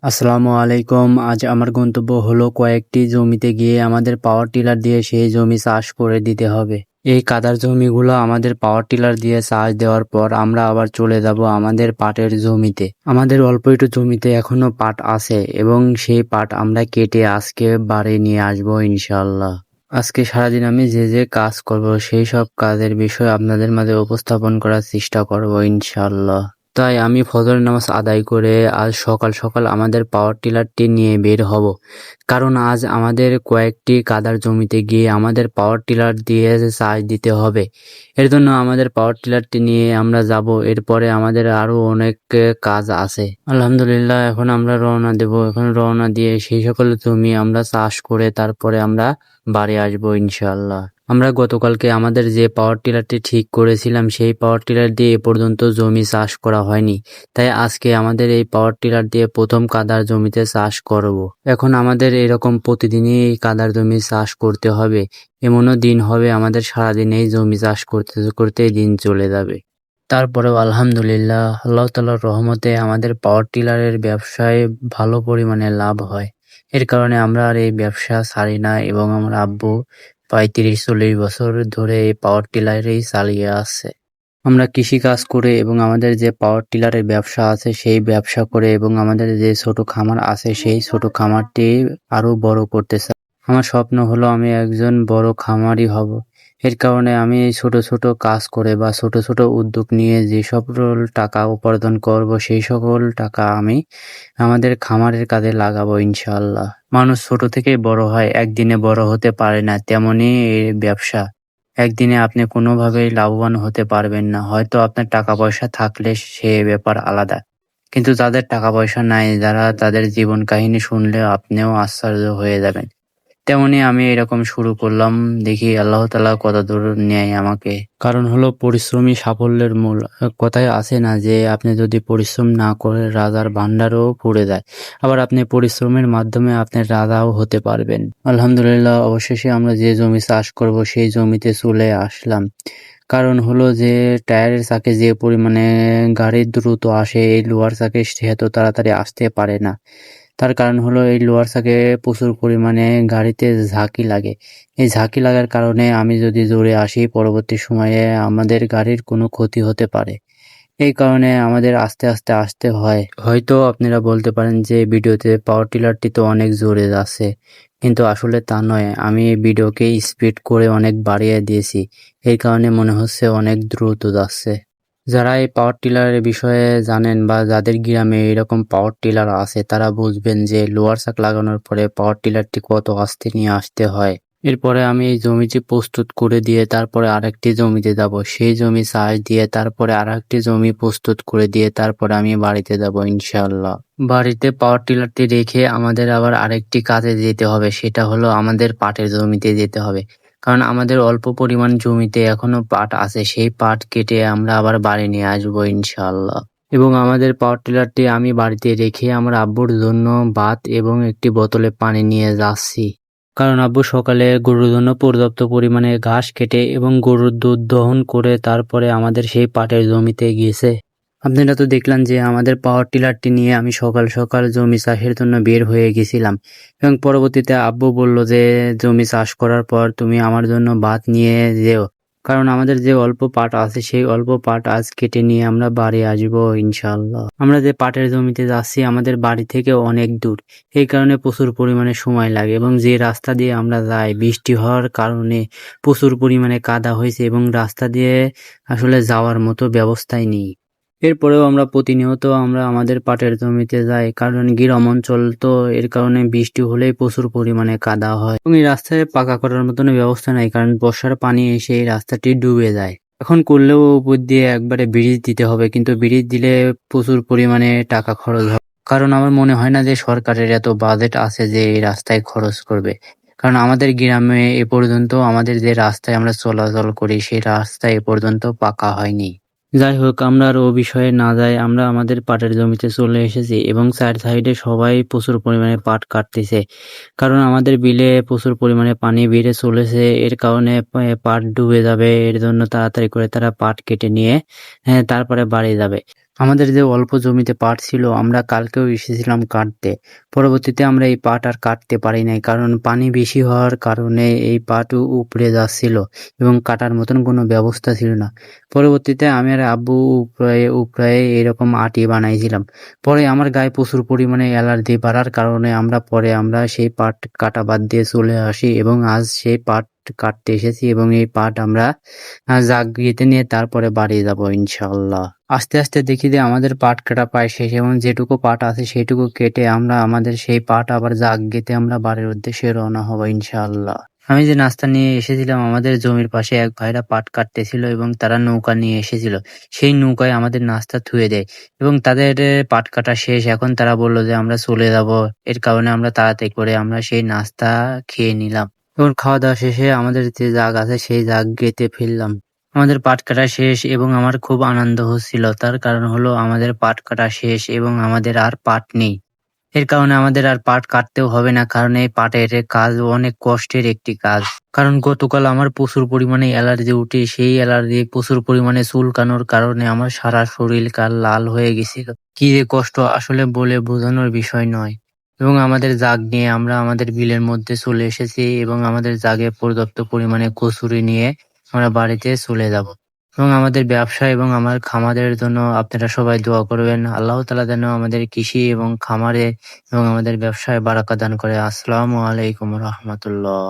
আসসালামু আলাইকুম। আজ আমার গন্তব্য হলো কয়েকটি জমিতে গিয়ে আমাদের পাওয়ার টিলার দিয়ে সেই জমি চাষ করে দিতে হবে। এই কাদার জমিগুলো আমাদের পাওয়ার টিলার দিয়ে চাষ দেওয়ার পর আমরা আবার চলে যাব আমাদের পাটের জমিতে। আমাদের অল্প একটু জমিতে এখনো পাট আছে এবং সেই পাট আমরা কেটে আজকে বাড়ি নিয়ে আসবো ইনশাল্লাহ। আজকে সারাদিন আমি যে কাজ করব সেই সব কাজের বিষয় আপনাদের মাঝে উপস্থাপন করার চেষ্টা করব ইনশাল্লাহ। তাই আমি ফজরের নামাজ আদায় করে আজ সকাল সকাল আমাদের পাওয়ার টিলারটি নিয়ে বের হব, কারণ আজ আমাদের কয়েকটি কাদার জমিতে গিয়ে আমাদের পাওয়ার টিলার দিয়ে চাষ দিতে হবে। এর জন্য আমাদের পাওয়ার টিলারটি নিয়ে আমরা যাব। এরপরে আমাদের আরো অনেক কাজ আছে। আলহামদুলিল্লাহ, এখন আমরা রওনা দেব। এখন রওনা দিয়ে সেই সকল জমি আমরা চাষ করে তারপরে আমরা বাড়ি আসবো ইনশাল্লাহ। আমরা গতকালকে আমাদের যে পাওয়ার টিলারটি ঠিক করেছিলাম সেই পাওয়ার টিলার দিয়ে এ পর্যন্ত জমি চাষ করা হয়নি, তাই আজকে আমাদের এই পাওয়ার টিলার দিয়ে প্রথম কাদার জমিতে চাষ করব। এখন আমাদের এরকম প্রতিদিনই এই কাদার জমি চাষ করতে হবে। এমনও দিন হবে আমাদের সারাদিন এই জমি চাষ করতে করতে দিন চলে যাবে। তারপরেও আলহামদুলিল্লাহ, আল্লাহ তাআলার রহমতে আমাদের পাওয়ার টিলারের ব্যবসায় ভালো পরিমাণে লাভ হয়। এর কারণে আমরা আর এই ব্যবসা ছাড়ি না এবং আমার আব্বু প্রায় ৩০-৪০ বছর ধরে এই পাওয়ার টিলারেই চালিয়ে আসছে। আমরা কৃষি কাজ করে এবং আমাদের যে পাওয়ার টিলারের ব্যবসা আছে সেই ব্যবসা করে এবং আমাদের যে ছোট খামার আছে সেই ছোট খামারটি আরো বড় করতে চাই। আমার স্বপ্ন হলো আমি একজন বড় খামারি হব। এর কারণে আমি এই ছোট ছোট কাজ করে বা ছোট ছোট উদ্যোগ নিয়ে যে সকল টাকা উপার্জন করব সেই সকল টাকা আমি আমাদের খামারের কাজে লাগাবো ইনশাআল্লাহ। মানুষ ছোট থেকেই বড় হয়, একদিনে বড় হতে পারে না। তেমনই এই ব্যবসা, একদিনে আপনি কোনোভাবেই লাভবান হতে পারবেন না। হয়তো আপনার টাকা পয়সা থাকলে সে ব্যাপার আলাদা, কিন্তু যাদের টাকা পয়সা নাই, যারা তাদের জীবন কাহিনী শুনলে আপনিও আশ্চর্য হয়ে যাবেন। তেমনি আমি এরকম শুরু করলাম, দেখি আল্লাহ তাআলা কতদূর নেয় আমাকে। কারণ হলো পরিশ্রমী সাফল্যের মূল। কথায় আছে না যে আপনি যদি পরিশ্রম না করে রাজার ভান্ডারও পুড়ে যায়, আবার আপনি পরিশ্রমের মাধ্যমে আপনি রাজাও হতে পারবেন। আলহামদুলিল্লাহ, অবশেষে আমরা যে জমি চাষ করব সেই জমিতে চলে আসলাম। কারণ হলো যে টায়ারের চাকে যে পরিমাণে গাড়ি দ্রুত আসে, এই লোহার চাকে সে এত তাড়াতাড়ি আসতে পারে না। তার কারণ হলো এই লোহার চাকে প্রচুর পরিমাণে গাড়িতে ঝাঁকি লাগে। এই ঝাঁকি লাগার কারণে আমি যদি জোরে আসি, পরবর্তী সময়ে আমাদের গাড়ির কোনো ক্ষতি হতে পারে। এই কারণে আমাদের আস্তে আস্তে আসতে হয়। হয়তো আপনারা বলতে পারেন যে ভিডিওতে পাওয়ার টিলারটি তো অনেক জোরে যাচ্ছে, কিন্তু আসলে তা নয়। আমি ভিডিওকে স্পিড করে অনেক বাড়িয়ে দিয়েছি, এই কারণে মনে হচ্ছে অনেক দ্রুত যাচ্ছে। যারা এই পাওয়ার টিলারের বিষয়ে জানেন বা যাদের গ্রামে এরকম পাওয়ার টিলার আছে তারা বুঝবেন যে লোহার চাক লাগানোর পরে পাওয়ার টিলারটি কত আস্তে নিয়ে আসতে হয়। এরপরে আমি এই জমিটি প্রস্তুত করে দিয়ে তারপরে আরেকটি জমিতে যাব, সেই জমি চাষ দিয়ে তারপরে আরেকটি জমি প্রস্তুত করে দিয়ে তারপরে আমি বাড়িতে যাব ইনশাআল্লাহ। বাড়িতে পাওয়ার টিলারটি রেখে আমাদের আবার আরেকটি কাজে যেতে হবে, সেটা হলো আমাদের পাটের জমিতে যেতে হবে। কারণ আমাদের অল্প পরিমাণ জমিতে এখনো পাট আছে, সেই পাট কেটে আমরা আবার বাড়ি নিয়ে আসবো ইনশাআল্লাহ। এবং আমাদের পাওয়ার টিলারটি আমি বাড়িতে রেখে আমার আব্বুর জন্য ভাত এবং একটি বোতলে পানি নিয়ে যাচ্ছি। কারণ আব্বু সকালে গরুর জন্য পর্যাপ্ত পরিমাণে ঘাস কেটে এবং গরুর দুধ দহন করে তারপরে আমাদের সেই পাটের জমিতে গিয়েছে। আপনারা তো দেখলেন যে আমাদের পাওয়ার টিলারটি নিয়ে আমি সকাল সকাল জমি চাষের জন্য বের হয়ে গেছিলাম এবং পরবর্তীতে আব্বু বলল যে জমি চাষ করার পর তুমি আমার জন্য ভাত নিয়ে যেও, কারণ আমাদের যে অল্প পাট আছে সেই অল্প পাট আজ কেটে নিয়ে আমরা বাড়ি আসবো ইনশাআল্লাহ। আমরা যে পাটের জমিতে যাচ্ছি আমাদের বাড়ি থেকে অনেক দূর, এই কারণে প্রচুর পরিমাণে সময় লাগে এবং যে রাস্তা দিয়ে আমরা যাই বৃষ্টি হওয়ার কারণে প্রচুর পরিমাণে কাদা হয়েছে এবং রাস্তা দিয়ে আসলে যাওয়ার মতো ব্যবস্থাই নেই। এরপরেও আমরা প্রতিনিয়ত আমরা আমাদের পাটের জমিতে যাই, কারণ গ্রাম অঞ্চল তো, এর কারণে বৃষ্টি হলেই প্রচুর পরিমাণে কাদা হয় এবং এই রাস্তায় পাকা করার মতন ব্যবস্থা নাই, কারণ বর্ষার পানি এসে এই রাস্তাটি ডুবে যায়। এখন করলেও উপর দিয়ে একবারে ব্রিজ দিতে হবে, কিন্তু ব্রিজ দিলে প্রচুর পরিমাণে টাকা খরচ হবে। কারণ আমার মনে হয় না যে সরকারের এত বাজেট আছে যে এই রাস্তায় খরচ করবে, কারণ আমাদের গ্রামে এ পর্যন্ত আমাদের যে রাস্তায় আমরা চলাচল করি সেই রাস্তা এ পর্যন্ত পাকা হয়নি। যাই হোক, আমরা আর ও বিষয়ে না যাই, আমরা আমাদের পাটের জমিতে চলে এসেছি এবং চার সাইডে সবাই প্রচুর পরিমাণে পাট কাটতেছে, কারণ আমাদের বিলে প্রচুর পরিমাণে পানি বেড়ে চলেছে। এর কারণে পাট ডুবে যাবে, এর জন্য তাড়াতাড়ি করে তারা পাট কেটে নিয়ে তারপরে বাড়ি যাবে। আমাদের যে অল্প জমিতে পাট ছিল আমরা কালকেও এসেছিলাম কাটতে। পরবর্তীতে আমরা এই পাট আর কাটতে পারি নাই, কারণ পানি বেশি হওয়ার কারণে এই পাট উপড়ে যাচ্ছিল এবং কাটার মতন কোনো ব্যবস্থা ছিল না। পরবর্তীতে আমি আর আব্বু উপড়ায়ে উপড়ায়ে এরকম আটি বানাইছিলাম। পরে আমার গায়ে প্রচুর পরিমাণে অ্যালার্জি বাড়ার কারণে আমরা সেই পাট কাটা বাদ দিয়ে চলে আসি এবং আজ সেই পাট কাটতে এসেছি এবং এই পাট আমরা জাগিয়ে নিয়ে তারপরে বাড়ি যাব ইনশাআল্লাহ। আস্তে আস্তে দেখি যে আমাদের পাট কাটা প্রায় শেষ এবং যেটুকু পাট আছে সেইটুকু কেটে আমরা আমাদের সেই পাট আবার জাগিয়ে আমরা বাড়ির উদ্দেশ্যে রওনা হব ইনশাআল্লাহ। আমি যে নাস্তা নিয়ে এসেছিলাম, আমাদের জমির পাশে এক ভাইরা পাট কাটতেছিল এবং তারা নৌকা নিয়ে এসেছিল। সেই নৌকায় আমাদের নাস্তা থুয়ে দেয় এবং তাদের পাট কাটা শেষ। এখন তারা বলল যে আমরা চলে যাব। এর কারণে আমরা তাড়াতাড়ি করে আমরা সেই নাস্তা খেয়ে নিলাম এবং খাওয়া দাওয়া শেষে আমাদের যে জাগ আছে সেই জাগ গেঁথে ফেললাম। আমাদের পাট কাটা শেষ এবং আমার খুব আনন্দ হচ্ছিল। তার কারণ হলো আমাদের পাট কাটা শেষ এবং আমাদের আর পাট নেই। এর কারণে আমাদের আর পাট কাটতেও হবে না, কারণ এই পাটের কাজ অনেক কষ্টের একটি কাজ। কারণ গতকাল আমার প্রচুর পরিমাণে অ্যালার্জি উঠে, সেই অ্যালার্জি প্রচুর পরিমাণে চুলকানোর কারণে আমার সারা শরীর কাল লাল হয়ে গেছিল। কি যে কষ্ট আসলে বলে বোঝানোর বিষয় নয়। এবং আমাদের জাগ নিয়ে আমরা আমাদের বিলের মধ্যে চলে এসেছি এবং আমাদের জাগে পর্যাপ্ত পরিমাণে কচুরি নিয়ে আমরা বাড়িতে চলে যাব। এবং আমাদের ব্যবসা এবং আমার খামারের জন্য আপনারা সবাই দোয়া করবেন। আল্লাহ তাআলা যেন আমাদের কৃষি এবং খামারে এবং আমাদের ব্যবসায় বারাকা দান করে। আসসালামু আলাইকুম রাহমাতুল্লাহ।